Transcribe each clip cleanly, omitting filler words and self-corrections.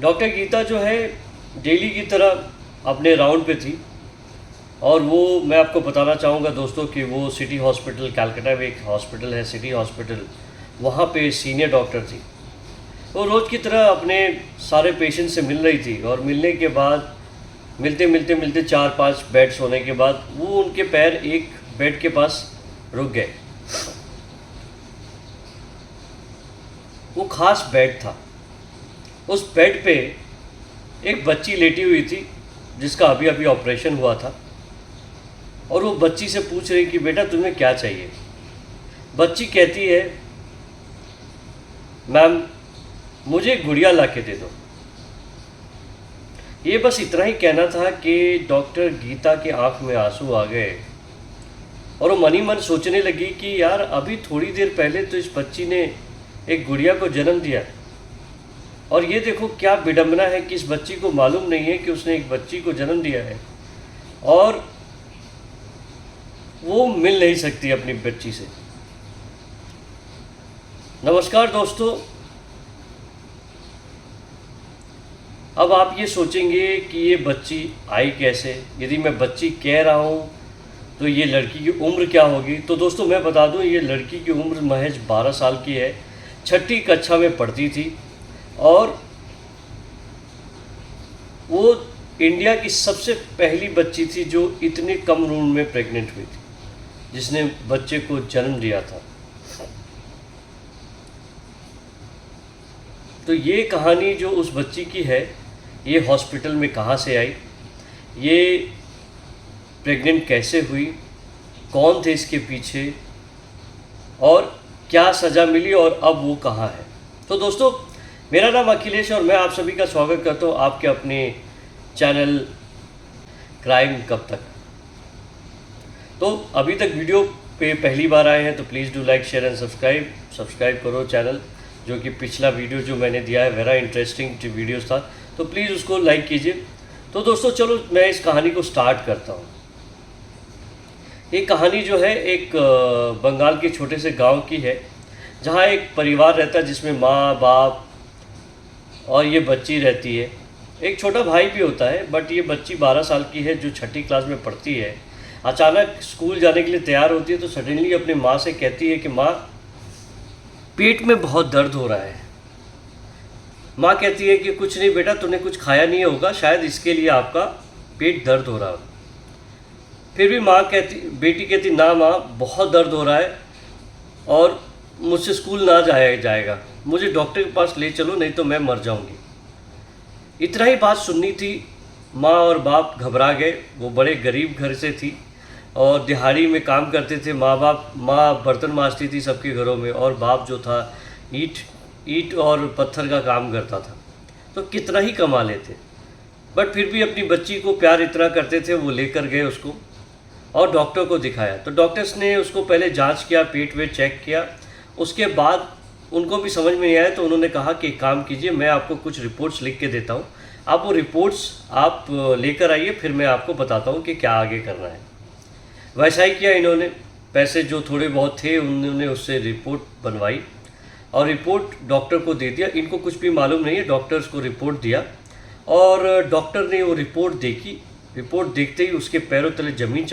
Doctor Gita जो है daily की तरह अपने राउंड पे थी। और वो मैं आपको बताना चाहूँगा दोस्तों कि वो सिटी हॉस्पिटल, कलकत्ता में एक हॉस्पिटल है सिटी हॉस्पिटल, वहाँ पे सीनियर डॉक्टर थी। वो रोज़ की तरह अपने सारे पेशेंट से मिल रही थी और मिलने के बाद मिलते 4-5 बेड्स होने के बाद वो उनके पैर एक बेड के पास रुक गए। वो खास बेड था। उस बेड पे एक बच्ची लेटी हुई थी जिसका अभी अभी ऑपरेशन हुआ था। और वो बच्ची से पूछ रही कि बेटा तुम्हें क्या चाहिए। बच्ची कहती है, मैम मुझे गुड़िया ला के दे दो। ये बस इतना ही कहना था कि डॉक्टर गीता की आंख में आंसू आ गए और वो मनी मन सोचने लगी कि यार अभी थोड़ी देर पहले तो इस बच्ची ने एक गुड़िया को जन्म दिया और ये देखो क्या विडंबना है कि इस बच्ची को मालूम नहीं है कि उसने एक बच्ची को जन्म दिया है और वो मिल नहीं सकती अपनी बच्ची से। नमस्कार दोस्तों, अब आप ये सोचेंगे कि ये बच्ची आई कैसे। यदि मैं बच्ची कह रहा हूँ तो ये लड़की की उम्र क्या होगी। तो दोस्तों मैं बता दूँ, ये लड़की की उम्र महज 12 साल की है। 6ठी कक्षा में पढ़ती थी और वो इंडिया की सबसे पहली बच्ची थी जो इतने कम उम्र में प्रेग्नेंट हुई थी, जिसने बच्चे को जन्म दिया था। तो ये कहानी जो उस बच्ची की है, ये हॉस्पिटल में कहाँ से आई, ये प्रेग्नेंट कैसे हुई, कौन थे इसके पीछे और क्या सज़ा मिली और अब वो कहाँ है। तो दोस्तों मेरा नाम अखिलेश और मैं आप सभी का स्वागत करता हूँ आपके अपने चैनल क्राइम कब तक। तो अभी तक वीडियो पे पहली बार आए हैं तो please do like share and subscribe करो चैनल। जो कि पिछला वीडियो जो मैंने दिया है वेरा इंटरेस्टिंग वीडियोस था, तो प्लीज़ उसको लाइक कीजिए। तो दोस्तों चलो मैं इस कहानी को स्टार्ट करता हूँ। ये कहानी जो है एक बंगाल के छोटे से गांव की है, जहाँ एक परिवार रहता है जिसमें माँ बाप और ये बच्ची रहती है। एक छोटा भाई भी होता है, बट ये बच्ची 12 साल की है जो 6ठी क्लास में पढ़ती है। अचानक स्कूल जाने के लिए तैयार होती है तो सडनली अपनी माँ से कहती है कि माँ पेट में बहुत दर्द हो रहा है। माँ कहती है कि कुछ नहीं बेटा, तूने कुछ खाया नहीं होगा, शायद इसके लिए आपका पेट दर्द हो रहा हो। फिर भी बेटी कहती ना माँ, बहुत दर्द हो रहा है और मुझसे स्कूल ना जाएगा, मुझे डॉक्टर के पास ले चलो नहीं तो मैं मर जाऊंगी। इतना ही बात सुननी थी। माँ और बाप घबरा गए। वो बड़े गरीब घर से थी और दिहाड़ी में काम करते थे। माँ बर्तन मांजती थी सबके घरों में और बाप जो था ईंट और पत्थर का काम करता था, तो कितना ही कमा लेते। बट फिर भी अपनी बच्ची को प्यार इतना करते थे, वो लेकर गए उसको और डॉक्टर को दिखाया। तो डॉक्टर्स ने उसको पहले जांच किया, पेट वेट चेक किया। उसके बाद उनको भी समझ में नहीं आया तो उन्होंने कहा कि एक काम कीजिए, मैं आपको कुछ रिपोर्ट्स लिख के देता हूँ, आप वो रिपोर्ट्स आप लेकर आइए, फिर मैं आपको बताता हूँ कि क्या आगे करना है। वैसा ही किया इन्होंने। पैसे जो थोड़े बहुत थे उन्होंने उससे रिपोर्ट बनवाई और रिपोर्ट डॉक्टर को दे दिया। इनको कुछ भी मालूम नहीं है, डॉक्टर्स को रिपोर्ट दिया और डॉक्टर ने वो रिपोर्ट देखी। रिपोर्ट देखते ही उसके पैरों तले ज़मीन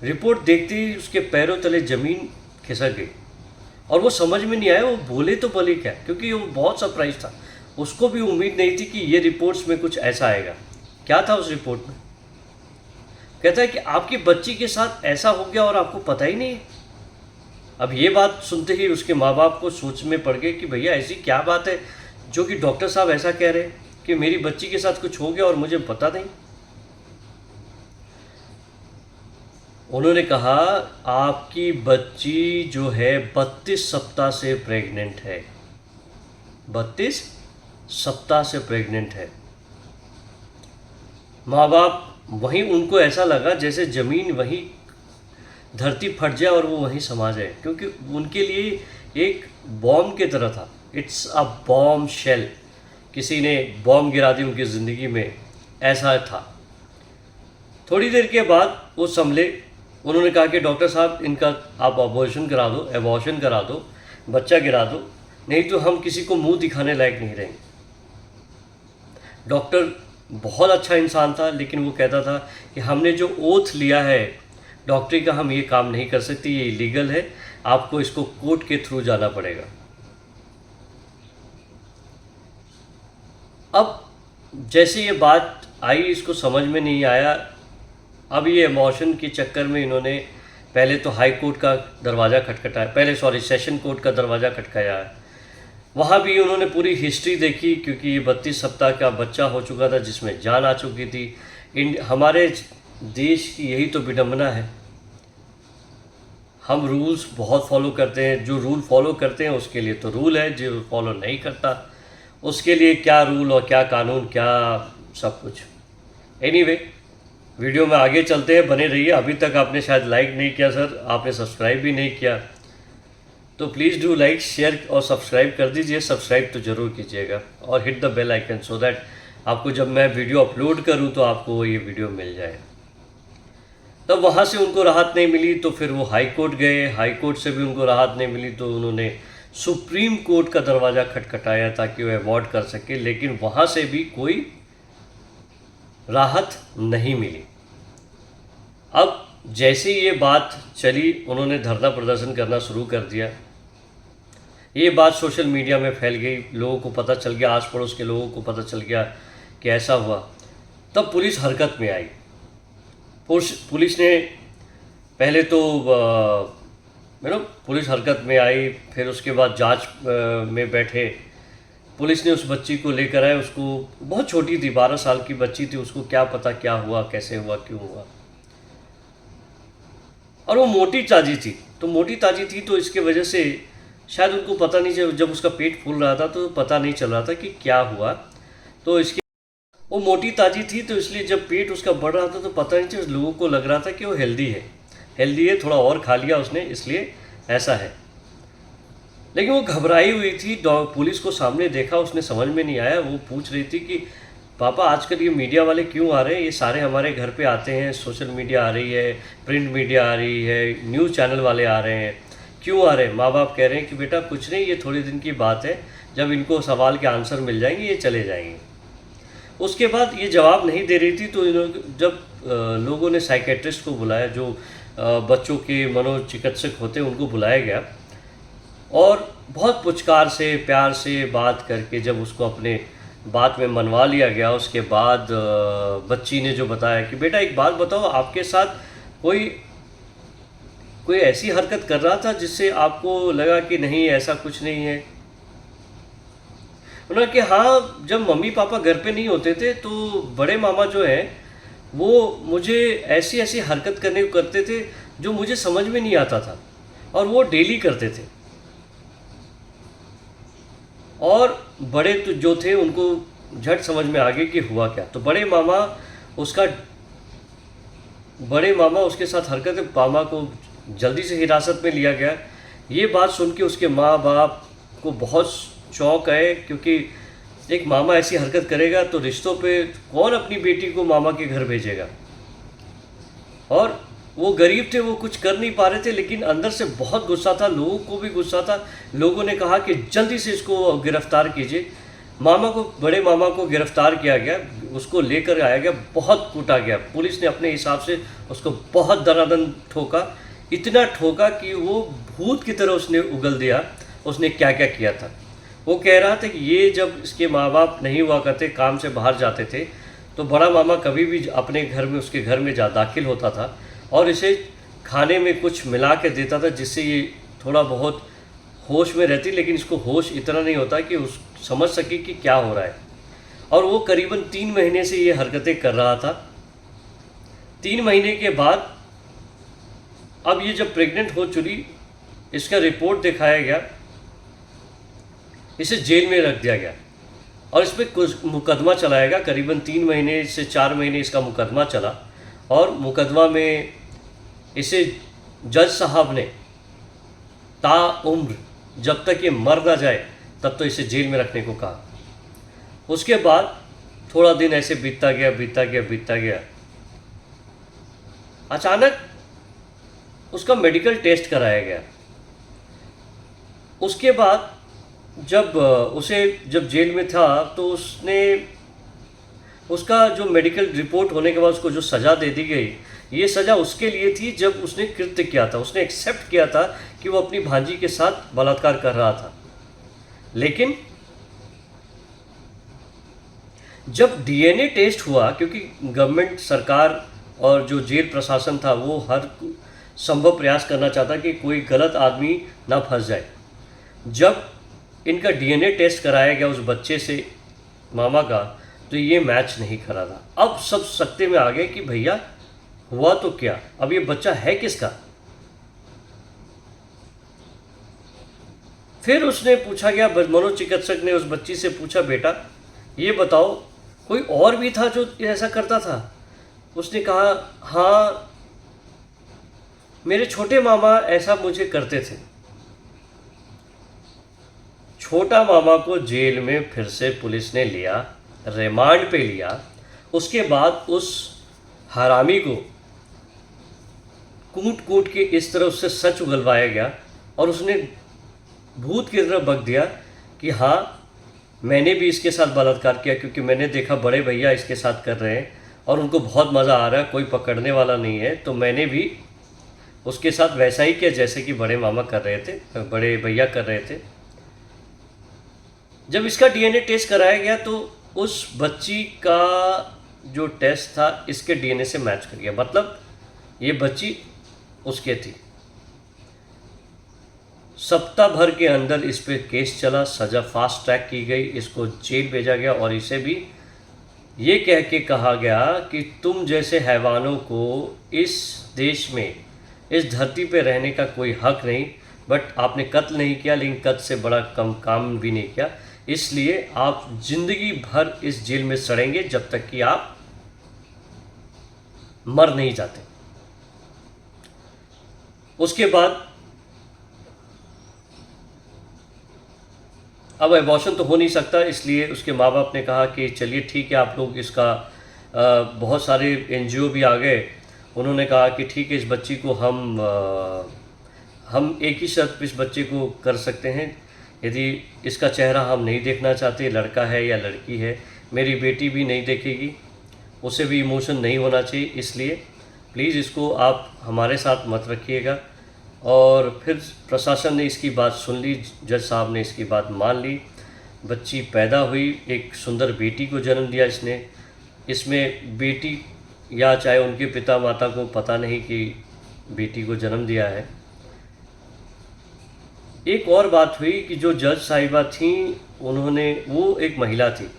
रिपोर्ट देखते ही उसके पैरों तले ज़मीन खिसक गई और वो समझ में नहीं आया वो बोले तो बोले क्या, क्योंकि वो बहुत सरप्राइज था। उसको भी उम्मीद नहीं थी कि ये रिपोर्ट्स में कुछ ऐसा आएगा। क्या था उस रिपोर्ट में? कहता है कि आपकी बच्ची के साथ ऐसा हो गया और आपको पता ही नहीं है। अब ये बात सुनते ही उसके माँ बाप को सोच में पड़ गए कि भैया ऐसी क्या बात है जो कि डॉक्टर साहब ऐसा कह रहे हैं कि मेरी बच्ची के साथ कुछ हो गया और मुझे पता नहीं। उन्होंने कहा आपकी बच्ची जो है 32 सप्ताह से प्रेग्नेंट है। 32 सप्ताह से प्रेग्नेंट है। माँ बाप वहीं, उनको ऐसा लगा जैसे ज़मीन वहीं धरती फट जाए और वो वहीं समा जाए, क्योंकि उनके लिए एक बॉम्ब की तरह था। इट्स अ बॉम्ब शेल, किसी ने बॉम्ब गिरा दी उनकी ज़िंदगी में, ऐसा था। थोड़ी देर के बाद वो संभले। उन्होंने कहा कि डॉक्टर साहब इनका आप अबॉर्शन करा दो, बच्चा गिरा दो, नहीं तो हम किसी को मुंह दिखाने लायक नहीं रहेंगे। डॉक्टर बहुत अच्छा इंसान था, लेकिन वो कहता था कि हमने जो ओथ लिया है डॉक्टरी का, हम ये काम नहीं कर सकते, ये इलीगल है, आपको इसको कोर्ट के थ्रू जाना पड़ेगा। अब जैसे ये बात आई, इसको समझ में नहीं आया। अब ये इमोशन के चक्कर में इन्होंने पहले तो हाई कोर्ट का दरवाज़ा खटखटाया, पहले सॉरी सेशन कोर्ट का दरवाज़ा खटकाया। वहाँ भी उन्होंने पूरी हिस्ट्री देखी, क्योंकि ये 32 सप्ताह का बच्चा हो चुका था जिसमें जान आ चुकी थी। हमारे देश की यही तो विडंबना है, हम रूल्स बहुत फॉलो करते हैं, जो रूल फॉलो करते हैं उसके लिए तो रूल है, जो फॉलो नहीं करता उसके लिए क्या रूल और क्या कानून, क्या सब कुछ। एनीवे, वीडियो में आगे चलते हैं, बने रहिए। अभी तक आपने शायद लाइक नहीं किया सर, आपने सब्सक्राइब भी नहीं किया, तो प्लीज़ डू लाइक, शेयर और सब्सक्राइब कर दीजिए। सब्सक्राइब तो ज़रूर कीजिएगा और hit the bell icon, so that आपको जब मैं वीडियो अपलोड करूं तो आपको ये वीडियो मिल जाए। तब वहाँ से उनको राहत नहीं मिली तो फिर वो हाई कोर्ट गए, हाई कोर्ट से भी उनको राहत नहीं मिली तो उन्होंने सुप्रीम कोर्ट का दरवाज़ा खटखटाया ताकि वो अवॉर्ड कर सके, लेकिन वहाँ से भी कोई राहत नहीं मिली। अब जैसे ये बात चली, उन्होंने धरना प्रदर्शन करना शुरू कर दिया। ये बात सोशल मीडिया में फैल गई, लोगों को पता चल गया, आस पड़ोस के लोगों को पता चल गया कि ऐसा हुआ। तब पुलिस हरकत में आई। पुलिस ने पहले तो पुलिस हरकत में आई, फिर उसके बाद जांच में बैठे। पुलिस ने उस बच्ची को लेकर आए, उसको बहुत छोटी थी, 12 साल की बच्ची थी, उसको क्या पता क्या हुआ, कैसे हुआ, क्यों हुआ। और वो मोटी ताजी थी, तो इसके वजह से शायद उनको पता नहीं चला, जब उसका पेट फूल रहा था तो पता नहीं चल रहा था कि क्या हुआ। तो इसके वो मोटी ताजी थी, तो इसलिए जब पेट उसका बढ़ रहा था तो पता नहीं चला, लोगों को लग रहा था कि वो हेल्दी है, थोड़ा और खा लिया उसने, इसलिए ऐसा है। लेकिन वो घबराई हुई थी। पुलिस को सामने देखा, उसने समझ में नहीं आया। वो पूछ रही थी कि पापा आजकल ये मीडिया वाले क्यों आ रहे हैं, ये सारे हमारे घर पे आते हैं, सोशल मीडिया आ रही है, प्रिंट मीडिया आ रही है, न्यूज़ चैनल वाले आ रहे हैं, क्यों आ रहे हैं। माँ बाप कह रहे हैं कि बेटा कुछ नहीं, ये थोड़े दिन की बात है, जब इनको सवाल के आंसर मिल जाएंगे ये चले जाएंगे। उसके बाद ये जवाब नहीं दे रही थी, तो जब लोगों ने साइकेट्रिस्ट को बुलाया, जो बच्चों के मनोचिकित्सक होते हैं उनको बुलाया गया, और बहुत पुचकार से प्यार से बात करके जब उसको अपने बात में मनवा लिया गया, उसके बाद बच्ची ने जो बताया कि बेटा एक बात बताओ, आपके साथ कोई ऐसी हरकत कर रहा था जिससे आपको लगा कि नहीं ऐसा कुछ नहीं है। उन्होंने कि हाँ, जब मम्मी पापा घर पे नहीं होते थे तो बड़े मामा जो हैं वो मुझे ऐसी ऐसी हरकत करने को करते थे जो मुझे समझ में नहीं आता था, और वो डेली करते थे। और बड़े तो जो थे उनको झट समझ में आ गया कि हुआ क्या। तो बड़े मामा उसके साथ हरकत, मामा को जल्दी से हिरासत में लिया गया। ये बात सुन के उसके माँ बाप को बहुत चौंक आए, क्योंकि एक मामा ऐसी हरकत करेगा तो रिश्तों पे कौन अपनी बेटी को मामा के घर भेजेगा। और वो गरीब थे, वो कुछ कर नहीं पा रहे थे, लेकिन अंदर से बहुत गुस्सा था, लोगों को भी गुस्सा था। लोगों ने कहा कि जल्दी से इसको गिरफ्तार कीजिए। बड़े मामा को गिरफ्तार किया गया, उसको लेकर आया गया, बहुत कूटा गया। पुलिस ने अपने हिसाब से उसको बहुत दनादन ठोका, इतना ठोका कि वो भूत की तरह उसने उगल दिया उसने क्या क्या किया था। वो कह रहा था कि ये जब इसके माँ बाप नहीं हुआ करते, काम से बाहर जाते थे, तो बड़ा मामा कभी भी अपने घर में उसके घर में दाखिल होता था और इसे खाने में कुछ मिला के देता था, जिससे ये थोड़ा बहुत होश में रहती, लेकिन इसको होश इतना नहीं होता कि उस समझ सके कि क्या हो रहा है। और वो करीबन 3 महीने से ये हरकतें कर रहा था। 3 महीने के बाद अब ये जब प्रेग्नेंट हो चुकी, इसका रिपोर्ट दिखाया गया, इसे जेल में रख दिया गया और इस पर कुछ मुकदमा चलाया गया। करीबन 3 महीने से 4 महीने इसका मुकदमा चला, और मुकदमा में इसे जज साहब ने ताउम्र, जब तक ये मर ना जाए तब तो इसे जेल में रखने को कहा। उसके बाद थोड़ा दिन ऐसे बीतता गया। अचानक उसका मेडिकल टेस्ट कराया गया। उसके बाद जब जेल में था तो उसने उसका जो मेडिकल रिपोर्ट होने के बाद उसको जो सज़ा दे दी गई, ये सज़ा उसके लिए थी जब उसने कृत्य किया था, उसने एक्सेप्ट किया था कि वो अपनी भांजी के साथ बलात्कार कर रहा था। लेकिन जब डीएनए टेस्ट हुआ, क्योंकि गवर्नमेंट सरकार और जो जेल प्रशासन था वो हर संभव प्रयास करना चाहता कि कोई गलत आदमी ना फंस जाए। जब इनका डीएनए टेस्ट कराया गया उस बच्चे से मामा का, तो ये मैच नहीं करा था। अब सब सकते में आ गए कि भैया हुआ तो क्या, अब ये बच्चा है किसका। फिर उसने पूछा गया, मनोचिकित्सक ने उस बच्ची से पूछा, बेटा ये बताओ कोई और भी था जो ऐसा करता था? उसने कहा, हाँ मेरे छोटे मामा ऐसा मुझे करते थे। छोटा मामा को जेल में फिर से पुलिस ने लिया, रिमांड पे लिया। उसके बाद उस हरामी को कूट कूट के इस तरह उससे सच उगलवाया गया और उसने भूत की तरह बक दिया कि हाँ मैंने भी इसके साथ बलात्कार किया, क्योंकि मैंने देखा बड़े भैया इसके साथ कर रहे हैं और उनको बहुत मज़ा आ रहा है, कोई पकड़ने वाला नहीं है, तो मैंने भी उसके साथ वैसा ही किया जैसे कि बड़े मामा कर रहे थे, बड़े भैया कर रहे थे। जब इसका डीएनए टेस्ट कराया गया तो उस बच्ची का जो टेस्ट था इसके डीएनए से मैच कर गया, मतलब ये बच्ची उसके थी। सप्ताह भर के अंदर इस पे केस चला, सज़ा फास्ट ट्रैक की गई, इसको जेल भेजा गया और इसे भी ये कह के कहा गया कि तुम जैसे हैवानों को इस देश में, इस धरती पे रहने का कोई हक नहीं। बट आपने कत्ल नहीं किया, लेकिन कत्ल से बड़ा कम काम भी नहीं किया, इसलिए आप जिंदगी भर इस जेल में सड़ेंगे जब तक कि आप मर नहीं जाते। उसके बाद अब एबॉर्शन तो हो नहीं सकता, इसलिए उसके माँ बाप ने कहा कि चलिए ठीक है, आप लोग इसका बहुत सारे एनजीओ भी आ गए। उन्होंने कहा कि ठीक है, इस बच्ची को हम एक ही शर्त पे इस बच्चे को कर सकते हैं, यदि इसका चेहरा हम नहीं देखना चाहते, लड़का है या लड़की है, मेरी बेटी भी नहीं देखेगी, उसे भी इमोशन नहीं होना चाहिए, इसलिए प्लीज़ इसको आप हमारे साथ मत रखिएगा। और फिर प्रशासन ने इसकी बात सुन ली, जज साहब ने इसकी बात मान ली, बच्ची पैदा हुई, एक सुंदर बेटी को जन्म दिया इसने। इसमें बेटी या चाहे उनके पिता माता को पता नहीं कि बेटी को जन्म दिया है। एक और बात हुई कि जो जज साहिबा थी, उन्होंने, वो एक महिला थी,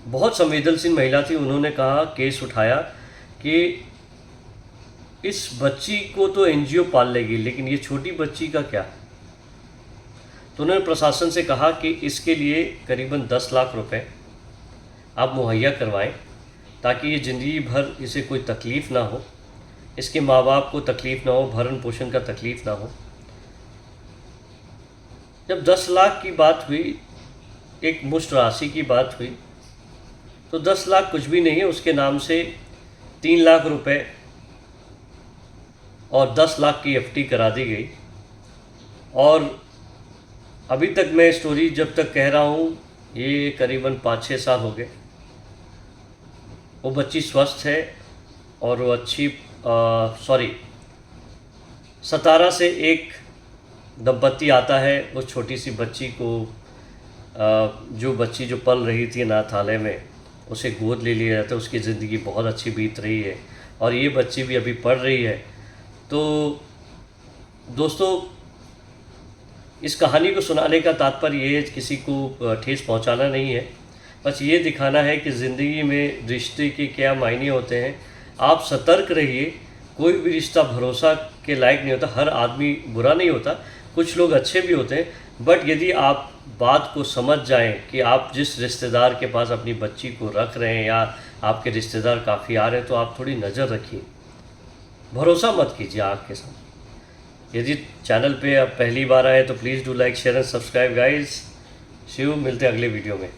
बहुत संवेदनशील महिला थी, उन्होंने कहा, केस उठाया कि इस बच्ची को तो एनजीओ पाल लेगी, लेकिन ये छोटी बच्ची का क्या। तो उन्होंने प्रशासन से कहा कि इसके लिए करीबन 10 लाख रुपए आप मुहैया करवाएं, ताकि ये ज़िंदगी भर इसे कोई तकलीफ़ ना हो, इसके माँ बाप को तकलीफ़ ना हो, भरण पोषण का तकलीफ़ ना हो। जब 10 लाख की बात हुई, एक मुश्त राशि की बात हुई, तो 10 लाख कुछ भी नहीं है, उसके नाम से 3 लाख रुपए और 10 लाख की एफडी करा दी गई। और अभी तक मैं स्टोरी जब तक कह रहा हूँ, ये करीबन 5-6 साल हो गए। वो बच्ची स्वस्थ है और वो अच्छी सतारा से एक दंपत्ति आता है, उस छोटी सी बच्ची को, जो बच्ची जो पल रही थी अनाथालय में, उसे गोद ले लिया जाता है। उसकी ज़िंदगी बहुत अच्छी बीत रही है और ये बच्ची भी अभी पढ़ रही है। तो दोस्तों, इस कहानी को सुनाने का तात्पर्य ये है, किसी को ठेस पहुंचाना नहीं है, बस ये दिखाना है कि ज़िंदगी में रिश्ते के क्या मायने होते हैं। आप सतर्क रहिए, कोई भी रिश्ता भरोसा के लायक नहीं होता, हर आदमी बुरा नहीं होता, कुछ लोग अच्छे भी होते हैं। बट यदि आप बात को समझ जाएं कि आप जिस रिश्तेदार के पास अपनी बच्ची को रख रहे हैं या आपके रिश्तेदार काफ़ी आ रहे हैं, तो आप थोड़ी नज़र रखिए, भरोसा मत कीजिए आँख के साथ। यदि चैनल पे आप पहली बार आए तो please do like, share and subscribe guys. Shiv, मिलते हैं अगले वीडियो में।